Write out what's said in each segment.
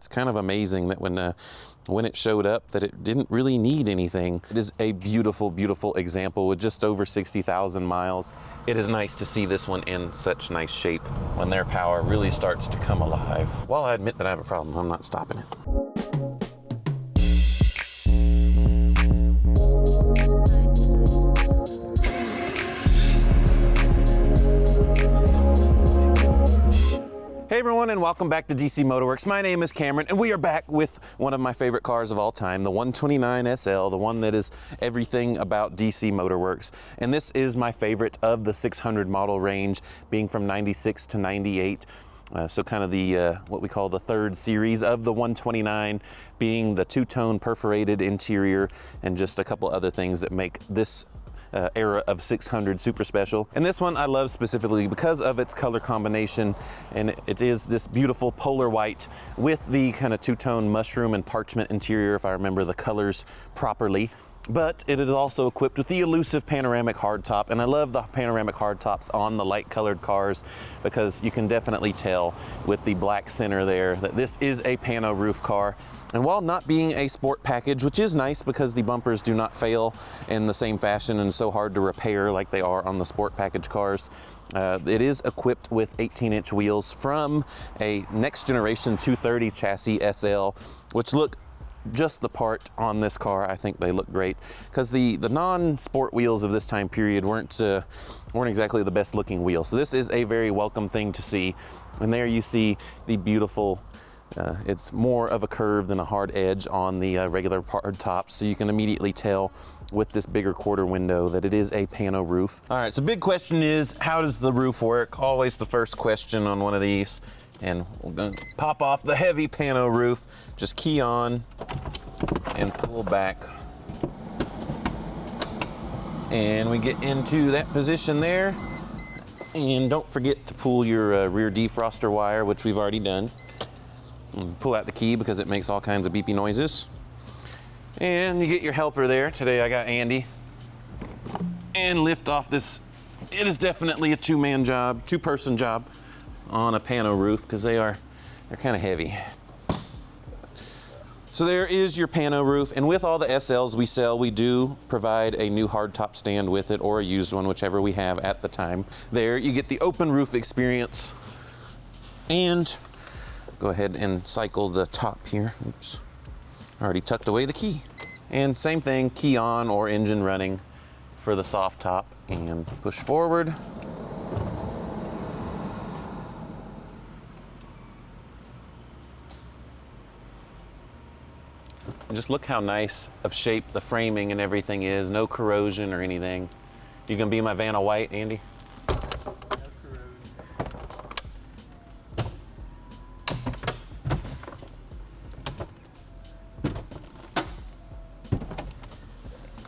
It's kind of amazing that when it showed up that it didn't really need anything. It is a beautiful, beautiful example with just over 60,000 miles. It is nice to see this one in such nice shape when their power really starts to come alive. While I admit that I have a problem, I'm not stopping it. Hey everyone, and welcome back to DC MotorWerks. My name is Cameron, and we are back with one of my favorite cars of all time, the 129 SL, the one that is everything about DC MotorWerks. And this is my favorite of the 600 model range, being from 96 to 98. So kind of the, what we call the third series of the 129, being the two-tone perforated interior and just a couple other things that make this era of 600 super special. And this one I love specifically because of its color combination, and it is this beautiful polar white with the kind of two-tone mushroom and parchment interior, if I remember the colors properly. But it is also equipped with the elusive panoramic hardtop, and I love the panoramic hardtops on the light colored cars because you can definitely tell with the black center there that this is a pano roof car. And while not being a sport package, which is nice because the bumpers do not fail in the same fashion and so hard to repair like they are on the sport package cars, it is equipped with 18-inch wheels from a next generation 230 chassis SL, which look just the part on this car. I think they look great because the non-sport wheels of this time period weren't exactly the best looking wheels. So this is a very welcome thing to see. And there you see the beautiful, it's more of a curve than a hard edge on the regular hard top. So you can immediately tell with this bigger quarter window that it is a pano roof. All right, so big question is, how does the roof work? Always the first question on one of these. And we're gonna pop off the heavy pano roof, just key on and pull back. And we get into that position there. And don't forget to pull your rear defroster wire, which we've already done. And pull out the key because it makes all kinds of beepy noises. And you get your helper there. Today I got Andy. And lift off this. It is definitely a two-man job, two-person job on a pano roof because they're kind of heavy. So there is your pano roof, and with all the SLs we sell, we do provide a new hardtop stand with it or a used one, whichever we have at the time. There you get the open roof experience. And go ahead and cycle the top here. Oops, already tucked away the key. And same thing, key on or engine running for the soft top, and push forward. And just look how nice of shape the framing and everything is. No corrosion or anything. You gonna be my Vanna White, Andy? No corrosion.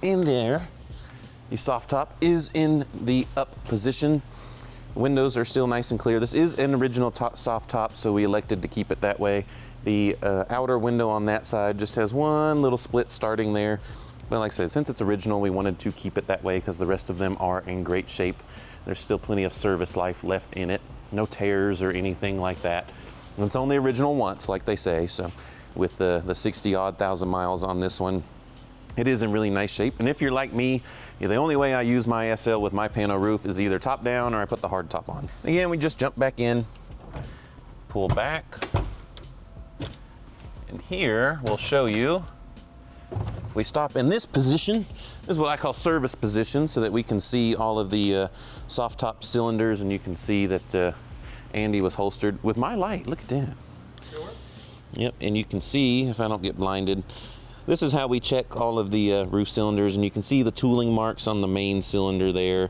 In there, the soft top is in the up position. Windows are still nice and clear. This is an original soft top, so we elected to keep it that way. The outer window on that side just has one little split starting there. But like I said, since it's original, we wanted to keep it that way because the rest of them are in great shape. There's still plenty of service life left in it. No tears or anything like that. And it's only original once, like they say. So with the 60-odd thousand miles on this one, it is in really nice shape. And if you're like me, the only way I use my SL with my pano roof is either top down or I put the hard top on. Again, we just jump back in, pull back. And here we'll show you, if we stop in this position, this is what I call service position, so that we can see all of the soft top cylinders, and you can see that Andy was holstered with my light. Look at that. Sure. Yep, and you can see, if I don't get blinded, this is how we check all of the roof cylinders, and you can see the tooling marks on the main cylinder there.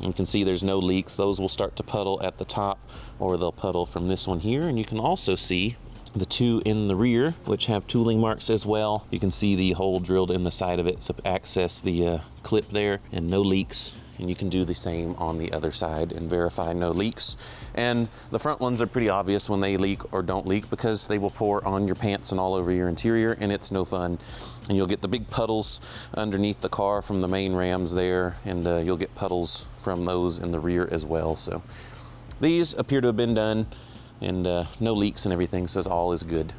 You can see there's no leaks. Those will start to puddle at the top, or they'll puddle from this one here. And you can also see the two in the rear, which have tooling marks as well. You can see the hole drilled in the side of it to access the clip there, and no leaks. And you can do the same on the other side and verify no leaks. And the front ones are pretty obvious when they leak or don't leak, because they will pour on your pants and all over your interior, and it's no fun. And you'll get the big puddles underneath the car from the main rams there, and you'll get puddles from those in the rear as well. So these appear to have been done, and no leaks and everything, so all is good.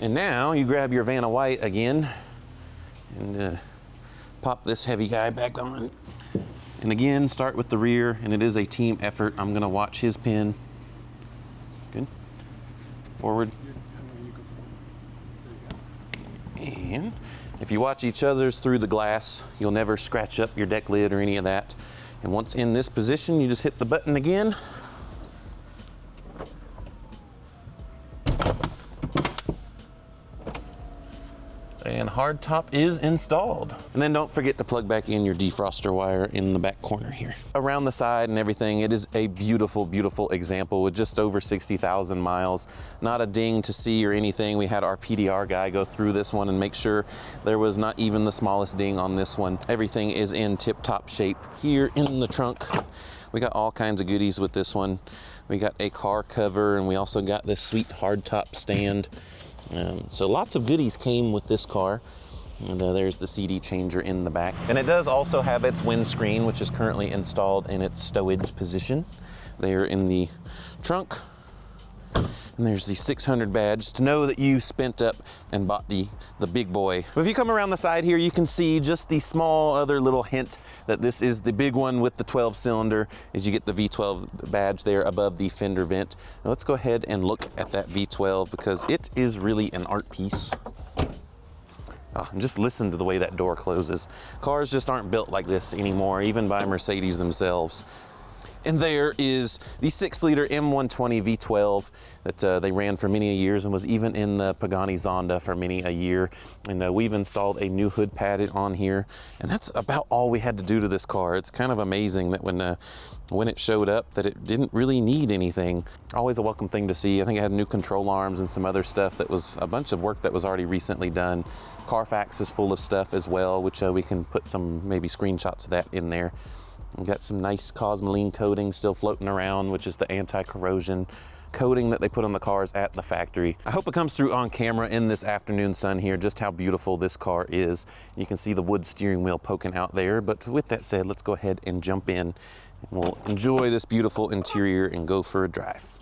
And now you grab your Vanna White again and pop this heavy guy back on. And again, start with the rear, and it is a team effort. I'm gonna watch his pin. Good. Forward. And if you watch each other's through the glass, you'll never scratch up your deck lid or any of that. And once in this position, you just hit the button again. And hardtop is installed. And then don't forget to plug back in your defroster wire in the back corner here. Around the side and everything, it is a beautiful, beautiful example with just over 60,000 miles. Not a ding to see or anything. We had our PDR guy go through this one and make sure there was not even the smallest ding on this one. Everything is in tip-top shape. Here in the trunk, we got all kinds of goodies with this one. We got a car cover, and we also got this sweet hardtop stand. So lots of goodies came with this car. And there's the CD changer in the back. And it does also have its windscreen, which is currently installed in its stowage position there in the trunk. And there's the 600 badge to know that you spent up and bought the big boy. But if you come around the side here, you can see just the small other little hint that this is the big one with the 12 cylinder, is you get the V12 badge there above the fender vent. Now let's go ahead and look at that V12 because it is really an art piece. Oh, and just listen to the way that door closes. Cars just aren't built like this anymore, even by Mercedes themselves. And there is the 6-liter M120 V12 that they ran for many years and was even in the Pagani Zonda for many a year. And we've installed a new hood pad on here. And that's about all we had to do to this car. It's kind of amazing that when it showed up that it didn't really need anything. Always a welcome thing to see. I think it had new control arms and some other stuff that was a bunch of work that was already recently done. Carfax is full of stuff as well, which we can put some maybe screenshots of that in there. We've got some nice Cosmoline coating still floating around, which is the anti-corrosion coating that they put on the cars at the factory. I hope it comes through on camera in this afternoon sun here, just how beautiful this car is. You can see the wood steering wheel poking out there, but with that said, let's go ahead and jump in and we'll enjoy this beautiful interior and go for a drive.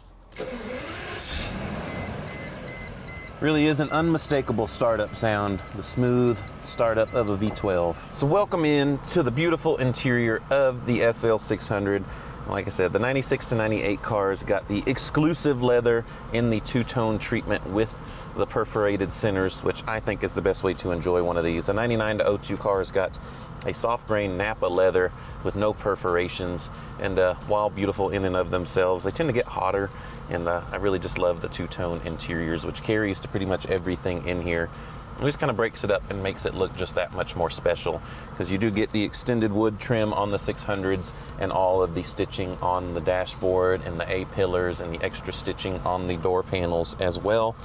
Really is an unmistakable startup sound, the smooth startup of a V12. So welcome in to the beautiful interior of the SL600. Like I said, the 96 to 98 cars got the exclusive leather in the two-tone treatment with the perforated centers, which I think is the best way to enjoy one of these. The 99 to 02 cars got a soft grain Napa leather with no perforations, and while beautiful in and of themselves, they tend to get hotter, and I really just love the two-tone interiors, which carries to pretty much everything in here. It just kind of breaks it up and makes it look just that much more special, because you do get the extended wood trim on the 600s and all of the stitching on the dashboard and the A-pillars and the extra stitching on the door panels as well.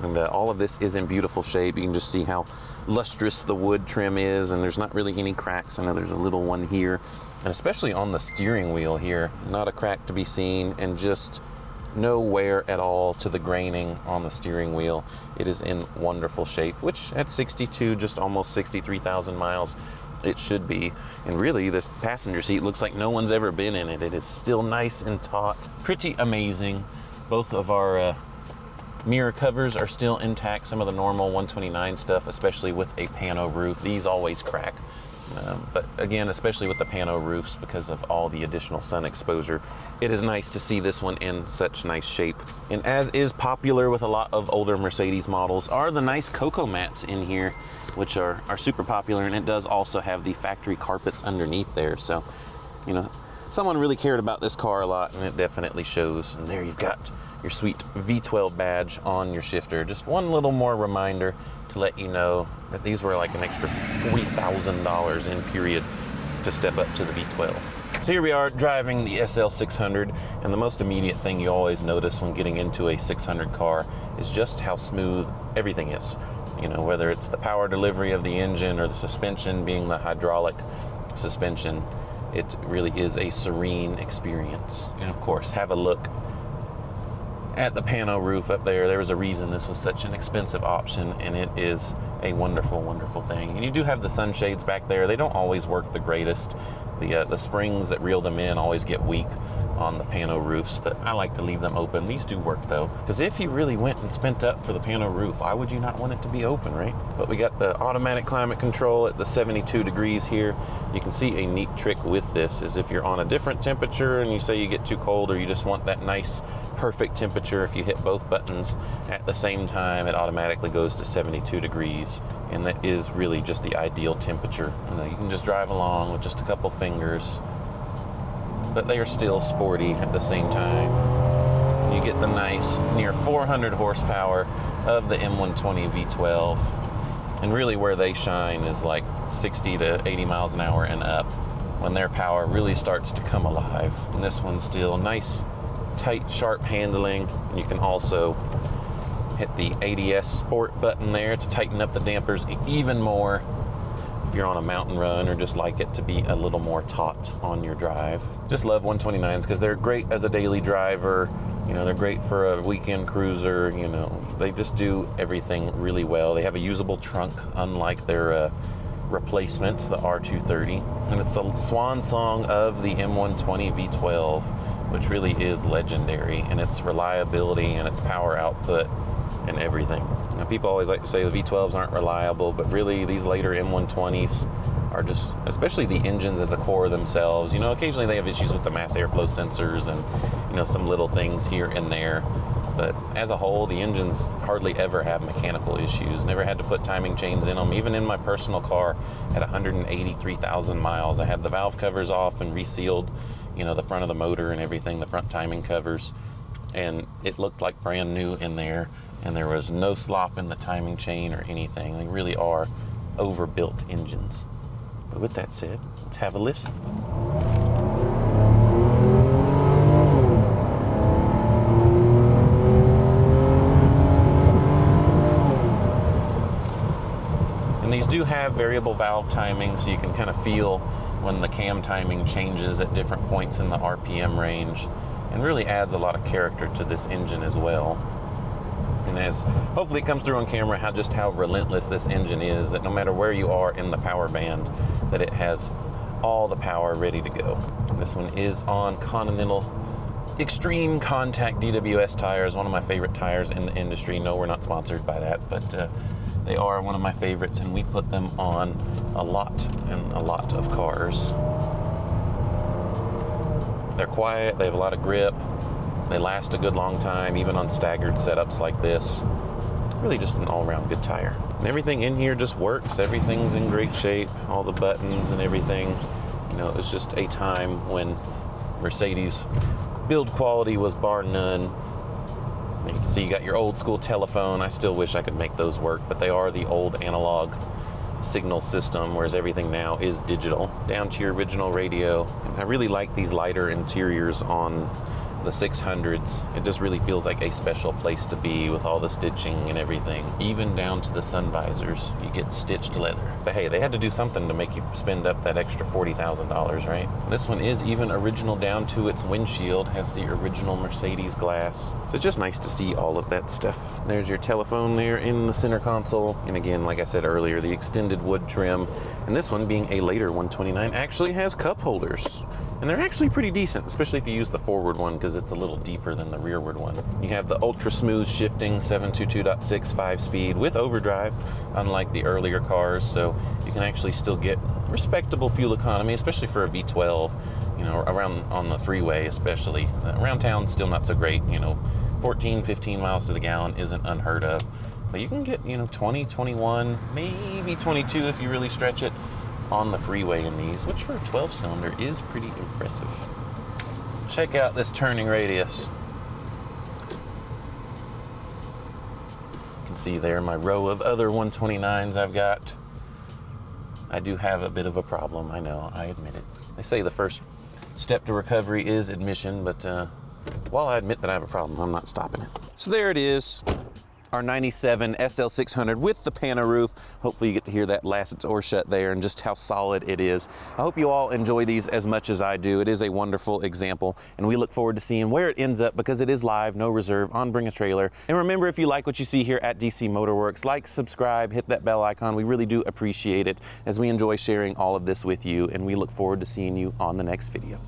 And all of this is in beautiful shape. You can just see how lustrous the wood trim is, and there's not really any cracks. I know there's a little one here, and especially on the steering wheel here, not a crack to be seen, and just no wear at all to the graining on the steering wheel. It is in wonderful shape, which at 62, just almost 63,000 miles, it should be. And really, this passenger seat looks like no one's ever been in it. It is still nice and taut. Pretty amazing. Both of our mirror covers are still intact. Some of the normal 129 stuff, especially with a pano roof, these always crack. But again, especially with the pano roofs, because of all the additional sun exposure, it is nice to see this one in such nice shape. And as is popular with a lot of older Mercedes models, are the nice cocoa mats in here, which are super popular. And it does also have the factory carpets underneath there. So, you know, someone really cared about this car a lot, and it definitely shows. And there you've got your sweet V12 badge on your shifter. Just one little more reminder to let you know that these were like an extra $40,000 in period to step up to the V12. So here we are driving the SL600, and the most immediate thing you always notice when getting into a 600 car is just how smooth everything is. You know, whether it's the power delivery of the engine or the suspension being the hydraulic suspension, it really is a serene experience. And of course, have a look at the pano roof up there. There was a reason this was such an expensive option, and it is a wonderful, wonderful thing. And you do have the sunshades back there. They don't always work the greatest. The springs that reel them in always get weak on the pano roofs, but I like to leave them open. These do work though, because if you really went and spent up for the pano roof, why would you not want it to be open, right? But we got the automatic climate control at the 72 degrees here. You can see a neat trick with this is if you're on a different temperature and you say you get too cold or you just want that nice perfect temperature, if you hit both buttons at the same time, it automatically goes to 72 degrees. And that is really just the ideal temperature. You can just drive along with just a couple fingers, but they are still sporty at the same time. You get the nice near 400 horsepower of the M120 V12. And really where they shine is like 60 to 80 miles an hour and up, when their power really starts to come alive. And this one's still nice, tight, sharp handling. And you can also hit the ADS Sport button there to tighten up the dampers even more if you're on a mountain run or just like it to be a little more taut on your drive. Just love 129s because they're great as a daily driver. They're great for a weekend cruiser. They just do everything really well. They have a usable trunk, unlike their replacement, the R230. And it's the swan song of the M120 V12, which really is legendary in its reliability and its power output and everything. People always like to say the V12s aren't reliable, but really these later M120s are just, especially the engines as a core themselves. Occasionally they have issues with the mass airflow sensors and, some little things here and there. But as a whole, the engines hardly ever have mechanical issues. Never had to put timing chains in them. Even in my personal car at 183,000 miles, I had the valve covers off and resealed, the front of the motor and everything, the front timing covers. And it looked like brand new in there. And there was no slop in the timing chain or anything. They really are overbuilt engines. But with that said, let's have a listen. And these do have variable valve timing, so you can kind of feel when the cam timing changes at different points in the RPM range, and really adds a lot of character to this engine as well. And as hopefully it comes through on camera how relentless this engine is, that no matter where you are in the power band, that it has all the power ready to go. This one is on Continental Extreme Contact DWS tires, one of my favorite tires in the industry. No, we're not sponsored by that, but they are one of my favorites, and we put them on a lot of cars. They're quiet, they have a lot of grip. They last a good long time, even on staggered setups like this. Really just an all-around good tire. And everything in here just works. Everything's in great shape, all the buttons and everything. It was just a time when Mercedes build quality was bar none. You can see you got your old school telephone. I still wish I could make those work, but they are the old analog signal system, whereas everything now is digital, down to your original radio. And I really like these lighter interiors on the 600s. It just really feels like a special place to be with all the stitching and everything, even down to the sun visors. You get stitched leather. But hey, they had to do something to make you spend up that extra $40,000, right? This one is even original down to its windshield, has the original Mercedes glass. So it's just nice to see all of that stuff. There's your telephone there in the center console. And again, like I said earlier, the extended wood trim. And this one, being a later 129, actually has cup holders. And they're actually pretty decent, especially if you use the forward one, because it's a little deeper than the rearward one. You have the ultra smooth shifting 722.6 5-speed with overdrive, unlike the earlier cars, so you can actually still get respectable fuel economy, especially for a V12, around on the freeway especially. Around town, still not so great, 14, 15 miles to the gallon isn't unheard of. But you can get, 20, 21, maybe 22 if you really stretch it on the freeway in these, which for a 12-cylinder is pretty impressive. Check out this turning radius. You can see there my row of other 129s I've got. I do have a bit of a problem, I know, I admit it. They say the first step to recovery is admission, but while I admit that I have a problem, I'm not stopping it. So there it is. Our 97 SL600 with the pano roof. Hopefully you get to hear that last door shut there and just how solid it is. I hope you all enjoy these as much as I do. It is a wonderful example, and we look forward to seeing where it ends up, because it is live, no reserve, on Bring a Trailer. And remember, if you like what you see here at DC MotorWerks, like, subscribe, hit that bell icon. We really do appreciate it, as we enjoy sharing all of this with you, and we look forward to seeing you on the next video.